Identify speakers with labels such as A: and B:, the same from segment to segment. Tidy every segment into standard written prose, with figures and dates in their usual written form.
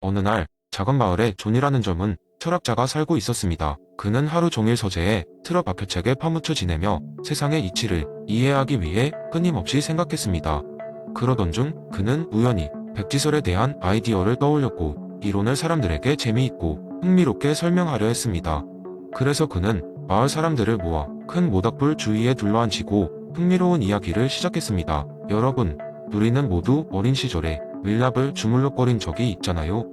A: 어느 날 작은 마을에 존이라는 젊은 철학자가 살고 있었습니다. 그는 하루 종일 서재에 틀어 박혀 책에 파묻혀 지내며 세상의 이치를 이해하기 위해 끊임없이 생각했습니다. 그러던 중 그는 우연히 백지설에 대한 아이디어를 떠올렸고 이론을 사람들에게 재미있고 흥미롭게 설명하려 했습니다. 그래서 그는 마을 사람들을 모아 큰 모닥불 주위에 둘러앉히고 흥미로운 이야기를 시작했습니다. 여러분, 우리는 모두 어린 시절에 밀랍을 주물럭거린 적이 있잖아요.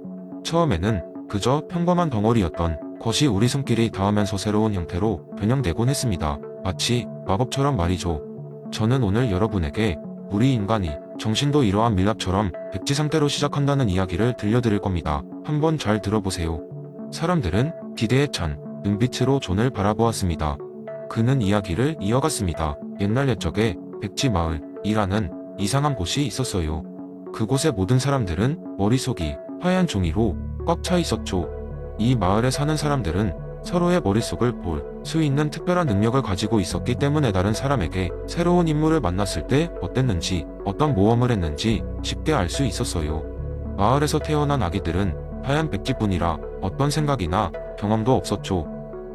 A: 처음에는 그저 평범한 덩어리였던 것이 우리 손길이 닿으면서 새로운 형태로 변형되곤 했습니다. 마치 마법처럼 말이죠. 저는 오늘 여러분에게 우리 인간이 정신도 이러한 밀랍처럼 백지 상태로 시작한다는 이야기를 들려드릴 겁니다. 한번 잘 들어보세요. 사람들은 기대에 찬 눈빛으로 존을 바라보았습니다. 그는 이야기를 이어갔습니다. 옛날 옛적에 백지 마을이라는 이상한 곳이 있었어요. 그곳의 모든 사람들은 머릿속이 하얀 종이로 꽉 차 있었죠. 이 마을에 사는 사람들은 서로의 머릿속을 볼 수 있는 특별한 능력을 가지고 있었기 때문에 다른 사람에게 새로운 인물을 만났을 때 어땠는지, 어떤 모험을 했는지 쉽게 알 수 있었어요. 마을에서 태어난 아기들은 하얀 백지뿐이라 어떤 생각이나 경험도 없었죠.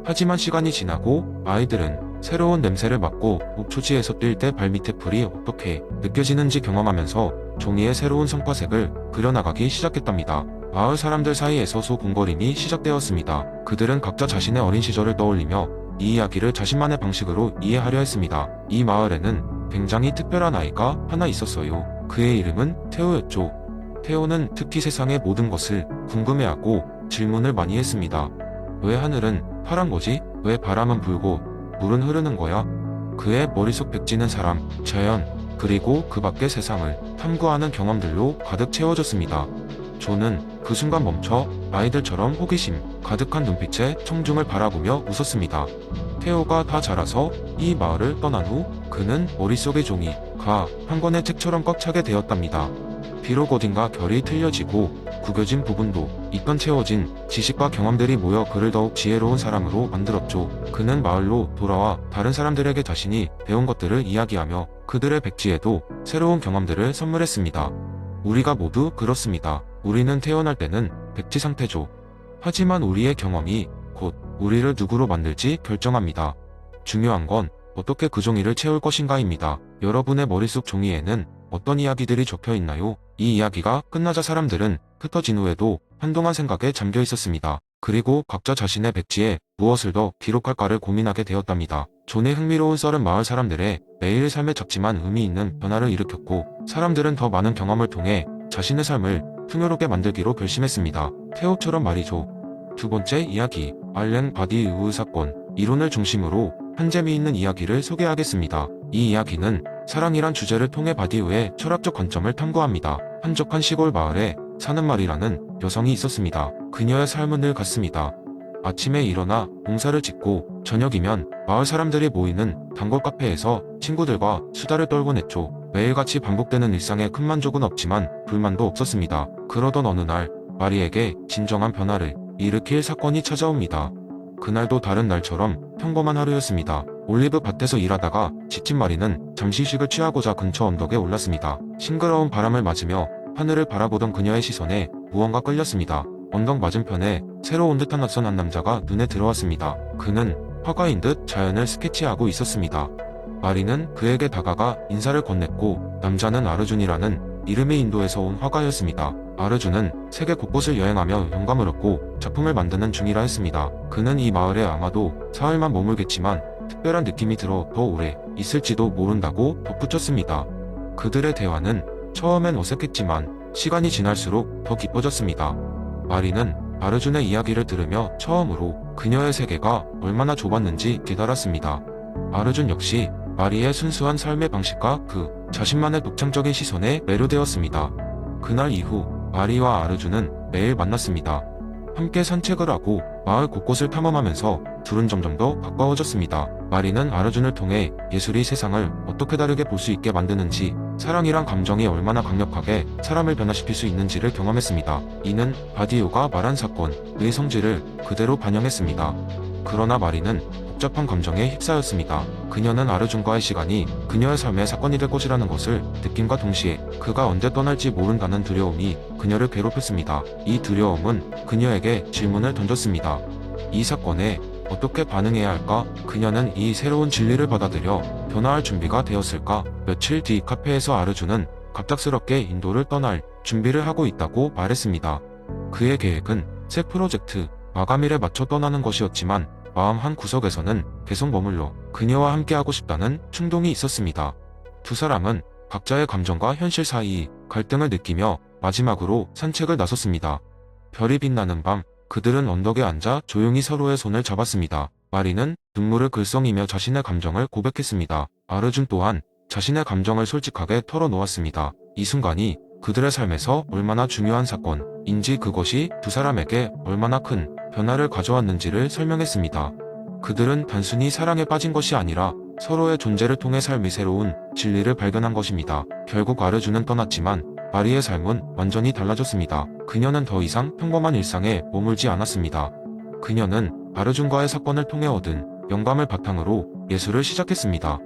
A: 하지만 시간이 지나고 아이들은 새로운 냄새를 맡고 목초지에서 뛸 때 발밑의 풀이 어떻게 느껴지는지 경험하면서 종이에 새로운 성과색을 그려나가기 시작했답니다. 마을 사람들 사이에서 소곤거림이 시작되었습니다. 그들은 각자 자신의 어린 시절을 떠올리며 이 이야기를 자신만의 방식으로 이해하려 했습니다. 이 마을에는 굉장히 특별한 아이가 하나 있었어요. 그의 이름은 테오였죠. 테오는 특히 세상의 모든 것을 궁금해하고 질문을 많이 했습니다. 왜 하늘은 파란 거지? 왜 바람은 불고 물은 흐르는 거야? 그의 머릿속 백지는 사람, 자연, 그리고 그 밖의 세상을 탐구하는 경험들로 가득 채워졌습니다. 존은 그 순간 멈춰 아이들처럼 호기심 가득한 눈빛에 청중을 바라보며 웃었습니다. 테오가 다 자라서 이 마을을 떠난 후 그는 머릿속의 종이 한 권의 책처럼 꽉 차게 되었답니다. 비록 어딘가 결이 틀려지고 구겨진 부분도 있던 채워진 지식과 경험들이 모여 그를 더욱 지혜로운 사람으로 만들었죠. 그는 마을로 돌아와 다른 사람들에게 자신이 배운 것들을 이야기하며 그들의 백지에도 새로운 경험들을 선물했습니다. 우리가 모두 그렇습니다. 우리는 태어날 때는 백지 상태죠. 하지만 우리의 경험이 곧 우리를 누구로 만들지 결정합니다. 중요한 건 어떻게 그 종이를 채울 것인가입니다. 여러분의 머릿속 종이에는 어떤 이야기들이 적혀 있나요? 이 이야기가 끝나자 사람들은 흩어진 후에도 한동안 생각에 잠겨 있었습니다. 그리고 각자 자신의 백지에 무엇을 더 기록할까를 고민하게 되었답니다. 존의 흥미로운 썰은 마을 사람들의 매일 삶에 작지만 의미 있는 변화를 일으켰고 사람들은 더 많은 경험을 통해 자신의 삶을 풍요롭게 만들기로 결심했습니다. 테오처럼 말이죠. 두 번째 이야기, 알렌 바디우의 사건, 이론을 중심으로 한 재미있는 이야기를 소개하겠습니다. 이 이야기는 사랑이란 주제를 통해 바디우의 철학적 관점을 탐구합니다. 한적한 시골 마을에 사는 말이라는 여성이 있었습니다. 그녀의 삶은 늘 같습니다. 아침에 일어나 농사를 짓고 저녁이면 마을 사람들이 모이는 단골 카페에서 친구들과 수다를 떨곤 했죠. 매일같이 반복되는 일상에 큰 만족은 없지만 불만도 없었습니다. 그러던 어느 날 마리에게 진정한 변화를 일으킬 사건이 찾아옵니다. 그날도 다른 날처럼 평범한 하루였습니다. 올리브 밭에서 일하다가 지친 마리는 잠시 휴식을 취하고자 근처 언덕에 올랐습니다. 싱그러운 바람을 맞으며 하늘을 바라보던 그녀의 시선에 무언가 끌렸습니다. 언덕 맞은편에 새로 온 듯한 낯선 한 남자가 눈에 들어왔습니다. 그는 화가인 듯 자연을 스케치하고 있었습니다. 마리는 그에게 다가가 인사를 건넸고 남자는 아르준이라는 이름의 인도에서 온 화가였습니다. 아르준은 세계 곳곳을 여행하며 영감을 얻고 작품을 만드는 중이라 했습니다. 그는 이 마을에 아마도 사흘만 머물겠지만 특별한 느낌이 들어 더 오래 있을지도 모른다고 덧붙였습니다. 그들의 대화는 처음엔 어색했지만 시간이 지날수록 더 깊어졌습니다. 마리는 아르준의 이야기를 들으며 처음으로 그녀의 세계가 얼마나 좁았는지 깨달았습니다. 아르준 역시 마리의 순수한 삶의 방식과 그 자신만의 독창적인 시선에 매료되었습니다. 그날 이후 마리와 아르준은 매일 만났습니다. 함께 산책을 하고 마을 곳곳을 탐험하면서 둘은 점점 더 가까워졌습니다. 마리는 아르준을 통해 예술이 세상을 어떻게 다르게 볼 수 있게 만드는지, 사랑이란 감정이 얼마나 강력하게 사람을 변화시킬 수 있는지를 경험했습니다. 이는 바디우가 말한 사건의 성질을 그대로 반영했습니다. 그러나 마리는 복잡한 감정에 휩싸였습니다. 그녀는 아르준과의 시간이 그녀의 삶의 사건이 될 것이라는 것을 느낌과 동시에 그가 언제 떠날지 모른다는 두려움이 그녀를 괴롭혔습니다. 이 두려움은 그녀에게 질문을 던졌습니다. 이 사건에 어떻게 반응해야 할까? 그녀는 이 새로운 진리를 받아들여 변화할 준비가 되었을까? 며칠 뒤 카페에서 아르준은 갑작스럽게 인도를 떠날 준비를 하고 있다고 말했습니다. 그의 계획은 새 프로젝트 마감일에 맞춰 떠나는 것이었지만 마음 한 구석에서는 계속 머물러 그녀와 함께하고 싶다는 충동이 있었습니다. 두 사람은 각자의 감정과 현실 사이 갈등을 느끼며 마지막으로 산책을 나섰습니다. 별이 빛나는 밤, 그들은 언덕에 앉아 조용히 서로의 손을 잡았습니다. 마리는 눈물을 글썽이며 자신의 감정을 고백했습니다. 아르준 또한 자신의 감정을 솔직하게 털어놓았습니다. 이 순간이 그들의 삶에서 얼마나 중요한 사건인지, 그것이 두 사람에게 얼마나 큰 변화를 가져왔는지를 설명했습니다. 그들은 단순히 사랑에 빠진 것이 아니라 서로의 존재를 통해 삶이 새로운 진리를 발견한 것입니다. 결국 아르준은 떠났지만 마리의 삶은 완전히 달라졌습니다. 그녀는 더 이상 평범한 일상에 머물지 않았습니다. 그녀는 아르준과의 사건을 통해 얻은 영감을 바탕으로 예술을 시작했습니다.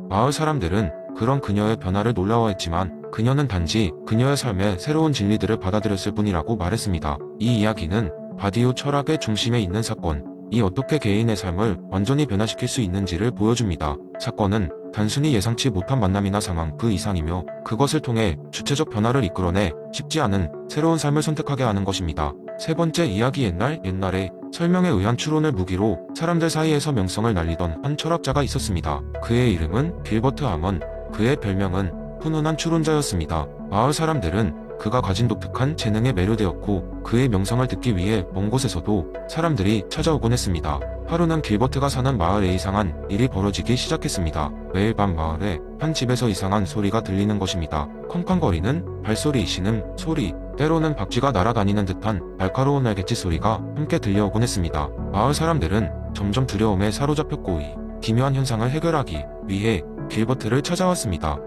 A: 마을 사람들은 그런 그녀의 변화를 놀라워했지만 그녀는 단지 그녀의 삶의 새로운 진리들을 받아들였을 뿐이라고 말했습니다. 이 이야기는 바디우 철학의 중심에 있는 사건이 어떻게 개인의 삶을 완전히 변화시킬 수 있는지를 보여줍니다. 사건은 단순히 예상치 못한 만남이나 상황 그 이상이며, 그것을 통해 주체적 변화를 이끌어내 쉽지 않은 새로운 삶을 선택하게 하는 것입니다. 세 번째 이야기. 옛날에 설명에 의한 추론을 무기로 사람들 사이에서 명성을 날리던 한 철학자가 있었습니다. 그의 이름은 길버트 하먼, 그의 별명은 훈훈한 추론자였습니다. 마을 사람들은 그가 가진 독특한 재능에 매료되었고 그의 명성을 듣기 위해 먼 곳에서도 사람들이 찾아오곤 했습니다. 하루는 길버트가 사는 마을에 이상한 일이 벌어지기 시작했습니다. 매일 밤 마을에 한 집에서 이상한 소리가 들리는 것입니다. 쾅쾅거리는 발소리, 신음 소리, 때로는 박쥐가 날아다니는 듯한 날카로운 날갯짓 소리가 함께 들려오곤 했습니다. 마을 사람들은 점점 두려움에 사로잡혔고 이 기묘한 현상을 해결하기 위해 길버트를 찾아왔습니다.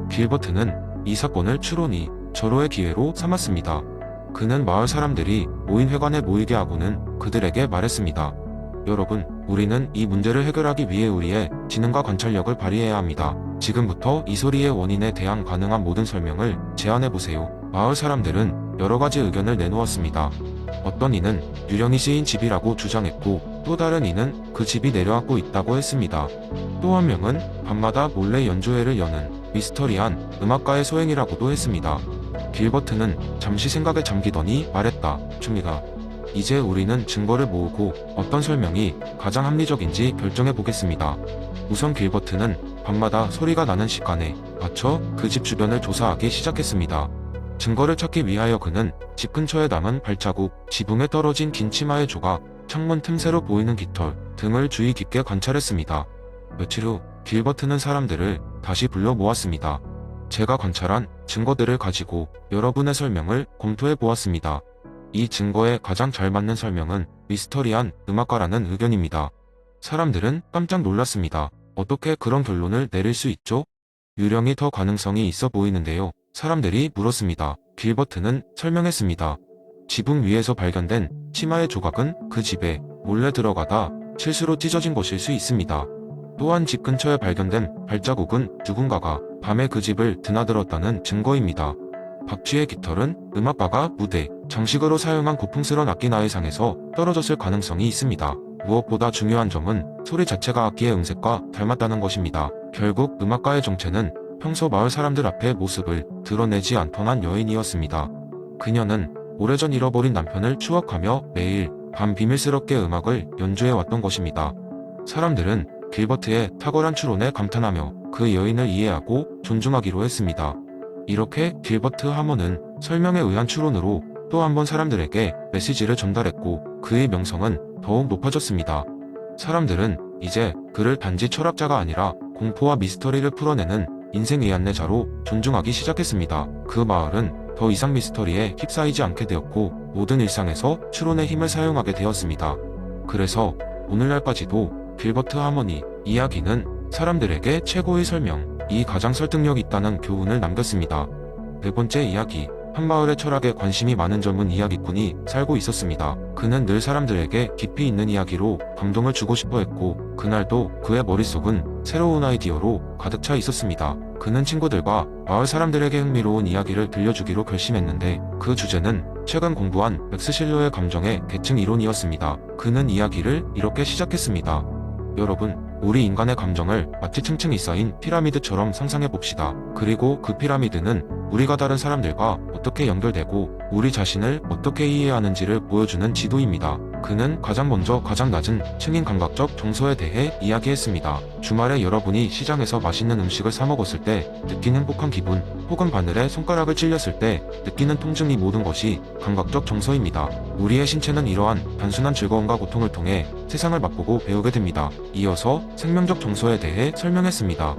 A: 길버트는 이 사건을 추론이 절호의 기회로 삼았습니다. 그는 마을 사람들이 모인 회관에 모이게 하고는 그들에게 말했습니다. 여러분, 우리는 이 문제를 해결하기 위해 우리의 지능과 관찰력을 발휘해야 합니다. 지금부터 이 소리의 원인에 대한 가능한 모든 설명을 제안해보세요. 마을 사람들은 여러 가지 의견을 내놓았습니다. 어떤 이는 유령이 씌인 집이라고 주장했고, 또 다른 이는 그 집이 내려앉고 있다고 했습니다. 또 한 명은 밤마다 몰래 연주회를 여는 미스터리한 음악가의 소행이라고도 했습니다. 길버트는 잠시 생각에 잠기더니 말했다. 줍니다. 이제 우리는 증거를 모으고 어떤 설명이 가장 합리적인지 결정해 보겠습니다. 우선 길버트는 밤마다 소리가 나는 시간에 맞춰 그 집 주변을 조사하기 시작했습니다. 증거를 찾기 위하여 그는 집 근처에 남은 발자국, 지붕에 떨어진 긴 치마의 조각, 창문 틈새로 보이는 깃털 등을 주의 깊게 관찰했습니다. 며칠 후 길버트는 사람들을 다시 불러 모았습니다. 제가 관찰한 증거들을 가지고 여러분의 설명을 검토해 보았습니다. 이 증거에 가장 잘 맞는 설명은 미스터리한 음악가라는 의견입니다. 사람들은 깜짝 놀랐습니다. 어떻게 그런 결론을 내릴 수 있죠? 유령이 더 가능성이 있어 보이는데요. 사람들이 물었습니다. 길버트는 설명했습니다. 지붕 위에서 발견된 치마의 조각은 그 집에 몰래 들어가다 실수로 찢어진 것일 수 있습니다. 또한 집 근처에 발견된 발자국은 누군가가 밤에 그 집을 드나들었다는 증거입니다. 박쥐의 깃털은 음악가가 무대, 장식으로 사용한 고풍스런 악기 나이상에서 떨어졌을 가능성이 있습니다. 무엇보다 중요한 점은 소리 자체가 악기의 음색과 닮았다는 것입니다. 결국 음악가의 정체는 평소 마을 사람들 앞에 모습을 드러내지 않던 한 여인이었습니다. 그녀는 오래전 잃어버린 남편을 추억하며 매일 밤 비밀스럽게 음악을 연주해왔던 것입니다. 사람들은 길버트의 탁월한 추론에 감탄하며 그 여인을 이해하고 존중하기로 했습니다. 이렇게 길버트 하먼은 설명에 의한 추론으로 또 한 번 사람들에게 메시지를 전달했고 그의 명성은 더욱 높아졌습니다. 사람들은 이제 그를 단지 철학자가 아니라 공포와 미스터리를 풀어내는 인생의 안내자로 존중하기 시작했습니다. 그 마을은 더 이상 미스터리에 휩싸이지 않게 되었고 모든 일상에서 추론의 힘을 사용하게 되었습니다. 그래서 오늘날까지도 길버트 하먼이 이야기는 사람들에게 최고의 설명이 가장 설득력 있다는 교훈을 남겼습니다. 네 번째 이야기. 한마을의 철학에 관심이 많은 젊은 이야기꾼이 살고 있었습니다. 그는 늘 사람들에게 깊이 있는 이야기로 감동을 주고 싶어 했고, 그날도 그의 머릿속은 새로운 아이디어로 가득 차 있었습니다. 그는 친구들과 마을 사람들에게 흥미로운 이야기를 들려주기로 결심했는데, 그 주제는 최근 공부한 맥스 실러의 감정의 계층 이론이었습니다. 그는 이야기를 이렇게 시작했습니다. 여러분, 우리 인간의 감정을 마치 층층이 쌓인 피라미드처럼 상상해 봅시다. 그리고 그 피라미드는 우리가 다른 사람들과 어떻게 연결되고 우리 자신을 어떻게 이해하는지를 보여주는 지도입니다. 그는 가장 먼저 가장 낮은 층인 감각적 정서에 대해 이야기했습니다. 주말에 여러분이 시장에서 맛있는 음식을 사 먹었을 때 느낀 행복한 기분, 혹은 바늘에 손가락을 찔렸을 때 느끼는 통증, 이 모든 것이 감각적 정서입니다. 우리의 신체는 이러한 단순한 즐거움과 고통을 통해 세상을 맛보고 배우게 됩니다. 이어서 생명적 정서에 대해 설명했습니다.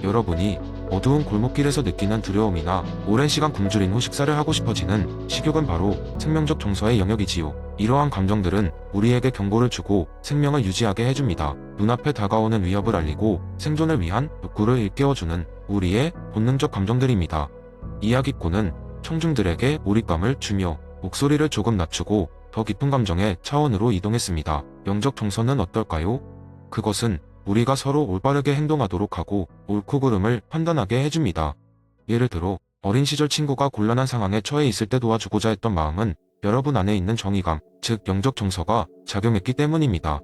A: 여러분이 어두운 골목길에서 느끼는 두려움이나 오랜 시간 굶주린 후 식사를 하고 싶어지는 식욕은 바로 생명적 정서의 영역이지요. 이러한 감정들은 우리에게 경고를 주고 생명을 유지하게 해줍니다. 눈앞에 다가오는 위협을 알리고 생존을 위한 욕구를 일깨워주는 우리의 본능적 감정들입니다. 이야기꾼은 청중들에게 몰입감을 주며 목소리를 조금 낮추고 더 깊은 감정의 차원으로 이동했습니다. 영적 정서는 어떨까요? 그것은 우리가 서로 올바르게 행동하도록 하고 옳고 그름을 판단하게 해줍니다. 예를 들어 어린 시절 친구가 곤란한 상황에 처해 있을 때 도와주고자 했던 마음은 여러분 안에 있는 정의감, 즉 영적 정서가 작용했기 때문입니다.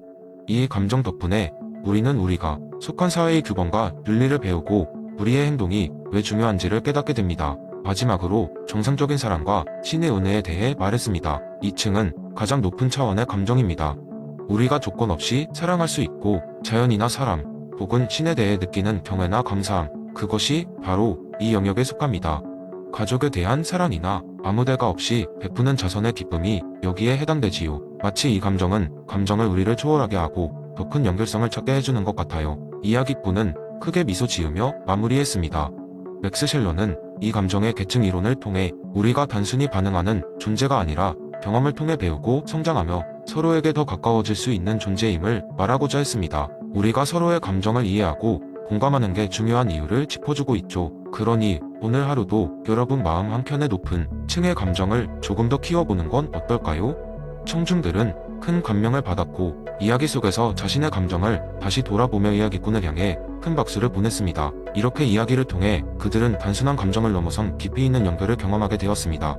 A: 이 감정 덕분에 우리는 우리가 속한 사회의 규범과 윤리를 배우고 우리의 행동이 왜 중요한지를 깨닫게 됩니다. 마지막으로 정상적인 사랑과 신의 은혜에 대해 말했습니다. 이 층은 가장 높은 차원의 감정입니다. 우리가 조건 없이 사랑할 수 있고 자연이나 사람 혹은 신에 대해 느끼는 경외나 감사함, 그것이 바로 이 영역에 속합니다. 가족에 대한 사랑이나 아무 대가 없이 베푸는 자선의 기쁨이 여기에 해당되지요. 마치 이 감정은 감정을 우리를 초월하게 하고 더 큰 연결성을 찾게 해주는 것 같아요. 이야기꾼은 크게 미소 지으며 마무리했습니다. 맥스 셸러는 이 감정의 계층 이론을 통해 우리가 단순히 반응하는 존재가 아니라 경험을 통해 배우고 성장하며 서로에게 더 가까워질 수 있는 존재임을 말하고자 했습니다. 우리가 서로의 감정을 이해하고 공감하는 게 중요한 이유를 짚어주고 있죠. 그러니 오늘 하루도 여러분 마음 한켠의 높은 층의 감정을 조금 더 키워보는 건 어떨까요? 청중들은 큰 감명을 받았고 이야기 속에서 자신의 감정을 다시 돌아보며 이야기꾼을 향해 큰 박수를 보냈습니다. 이렇게 이야기를 통해 그들은 단순한 감정을 넘어선 깊이 있는 연결을 경험하게 되었습니다.